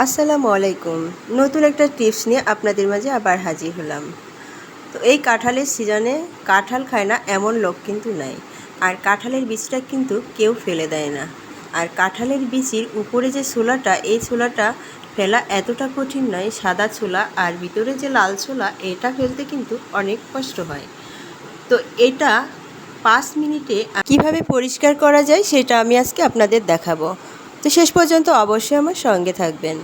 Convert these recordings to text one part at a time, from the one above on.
আসসালামু আলাইকুম। নতুন একটা টিপস নিয়ে আপনাদের মাঝে আবার হাজির হলাম। তো এই কাঁঠালের সিজনে কাঁঠাল খায় না এমন লোক কিন্তু নাই। আর কাঁঠালের বীজটা কিন্তু কেউ ফেলে দেয় না। আর কাঁঠালের বীজের উপরে যে ছোলাটা, এই ছোলাটা ফেলা এতটা কঠিন নয়। সাদা ছোলা আর ভিতরে যে লাল ছোলা, এটা ফেলতে কিন্তু অনেক কষ্ট হয়। তো এটা 5 মিনিটে কিভাবে পরিষ্কার করা যায় সেটা আমি আজকে আপনাদের দেখাবো। তো শেষ পর্যন্ত অবশ্যই আমার সঙ্গে থাকবেন।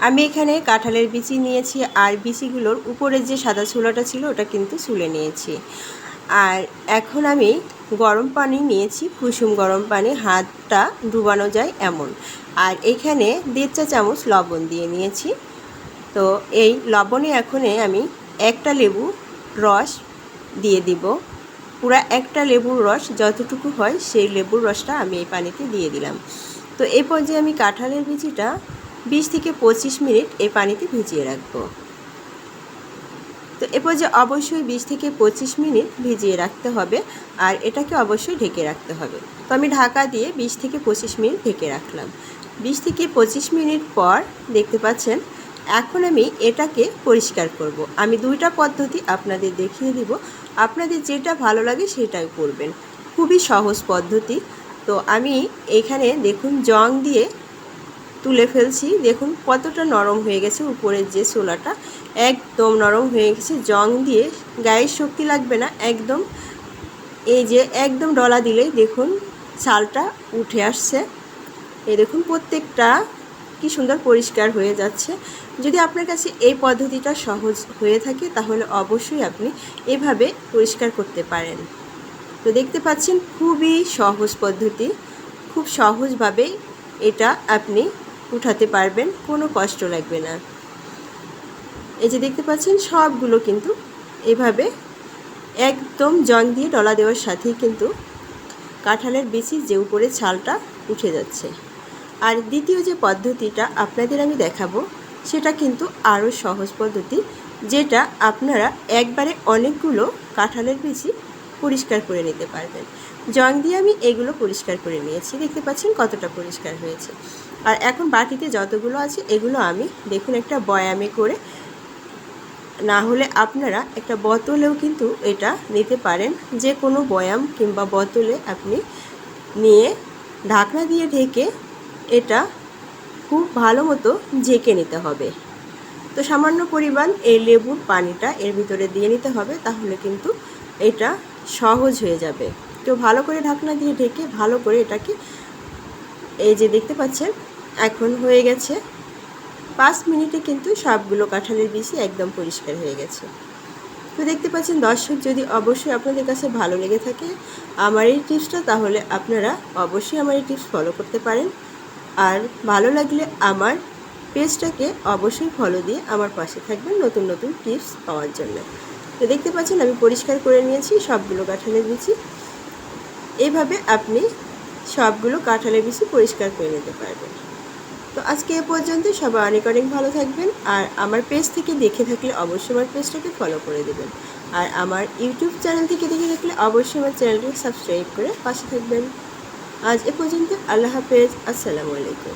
আমি এখানে কাঁঠালের বিচি নিয়েছি আর বিচিগুলোর উপরে যে সাদা ছোলাটা ছিল ওটা কিন্তু ছুলে নিয়েছি। আর এখন আমি গরম পানি নিয়েছি, কুসুম গরম পানি, হাতটা ডুবানো যায় এমন। আর এখানে 1.5 চা চামচ লবণ দিয়ে নিয়েছি। তো এই লবণে এখন আমি একটা লেবু রস দিয়ে দিব। পুরা একটা লেবুর রস যতটুকু হয় সেই লেবুর রসটা আমি এই পানিতে দিয়ে দিলাম। তো এই পর্যায়ে আমি কাঁঠালের বিচিটা 20 থেকে 25 মিনিট এই পানিতে ভিজিয়ে রাখবো। তো এ পর্যায়ে অবশ্যই 20 থেকে 25 মিনিট ভিজিয়ে রাখতে হবে আর এটাকে অবশ্যই ঢেকে রাখতে হবে। তো আমি ঢাকা দিয়ে 20 থেকে 25 মিনিট ঢেকে রাখলাম। 20 থেকে 25 মিনিট পর দেখতে পাচ্ছেন এখন আমি এটাকে পরিষ্কার করব। আমি দুইটা পদ্ধতি আপনাদের দেখিয়ে দিব, আপনাদের যেটা ভালো লাগে সেটাই করবেন। খুবই সহজ পদ্ধতি। তো আমি এখানে দেখুন জং দিয়ে তুলে ফেলছি। দেখুন কতটা নরম হয়ে গেছে, উপরের যে ছোলাটা একদম নরম হয়ে গেছে। জং দিয়ে গায়ের শক্তি লাগবে না, একদম এই যে একদম ডলা দিলেই দেখুন ছালটা উঠে আসছে। এই দেখুন প্রত্যেকটা কি সুন্দর পরিষ্কার হয়ে যাচ্ছে। যদি আপনার কাছে এই পদ্ধতিটা সহজ হয়ে থাকে তাহলে অবশ্যই আপনি এভাবে পরিষ্কার করতে পারেন। তো দেখতে পাচ্ছেন খুবই সহজ পদ্ধতি, খুব সহজভাবে এটা আপনি উঠাতে পারবেন, কোনো কষ্ট লাগবে না। এই যে দেখতে পাচ্ছেন সবগুলো কিন্তু এভাবে একদম জং দিয়ে ডলা দেওয়ার সাথেই কিন্তু কাঁঠালের বিচির যে উপরে ছালটা উঠে যাচ্ছে। আর দ্বিতীয় যে পদ্ধতিটা আপনাদের আমি দেখাবো সেটা কিন্তু আরও সহজ পদ্ধতি, যেটা আপনারা একবারে অনেকগুলো কাঁঠালের বিচি পরিষ্কার করে নিতে পারবেন। জং দিয়ে আমি এগুলো পরিষ্কার করে নিয়েছি, দেখতে পাচ্ছেন কতটা পরিষ্কার হয়েছে। আর এখন বাটিতে যতগুলো আছে এগুলো আমি দেখুন একটা বয়ামে করে, না হলে আপনারা একটা বোতলেও কিন্তু এটা নিতে পারেন। যে কোনো বয়াম কিংবা বোতলে আপনি নিয়ে ঢাকনা দিয়ে ঢেকে এটা খুব ভালো মতো ঝেঁকে নিতে হবে। তো সামান্য পরিমাণ এই লেবুর পানিটা এর ভিতরে দিয়ে নিতে হবে, তাহলে কিন্তু এটা সহজ হয়ে যাবে। তো ভালো করে ঢাকনা দিয়ে ঢেকে ভালো করে এটাকে, এই যে দেখতে পাচ্ছেন এখন হয়ে গেছে 5 মিনিটে কিন্তু সবগুলো কাঁঠালের বিচি একদম পরিষ্কার হয়ে গেছে। তো দেখতে পাচ্ছেন দর্শক, যদি অবশ্যই আপনাদের কাছে ভালো লেগে থাকে আমার এই টিপসটা, তাহলে আপনারা অবশ্যই আমার এই টিপস ফলো করতে পারেন। আর ভালো লাগলে আমার পেজটাকে অবশ্যই ফলো দিয়ে আমার পাশে থাকবেন নতুন নতুন টিপস পাওয়ার জন্য। তো দেখতে পাচ্ছেন আমি পরিষ্কার করে নিয়েছি সবগুলো কাঁঠালের বিচি। এইভাবে আপনি সবগুলো কাঁঠালের বিচি পরিষ্কার করে নিতে পারবেন। তো আজকে এ পর্যন্ত, সবাই অনেক অনেক ভালো থাকবেন। আর আমার পেজ থেকে দেখে থাকলে অবশ্যই আমার পেজটাকে ফলো করে দেবেন। আর আমার ইউটিউব চ্যানেল থেকে দেখে থাকলে অবশ্যই আমার চ্যানেলটিকে সাবস্ক্রাইব করে পাশে থাকবেন। আজ এ পর্যন্ত, আল্লাহ হাফেজ, আসসালামু আলাইকুম।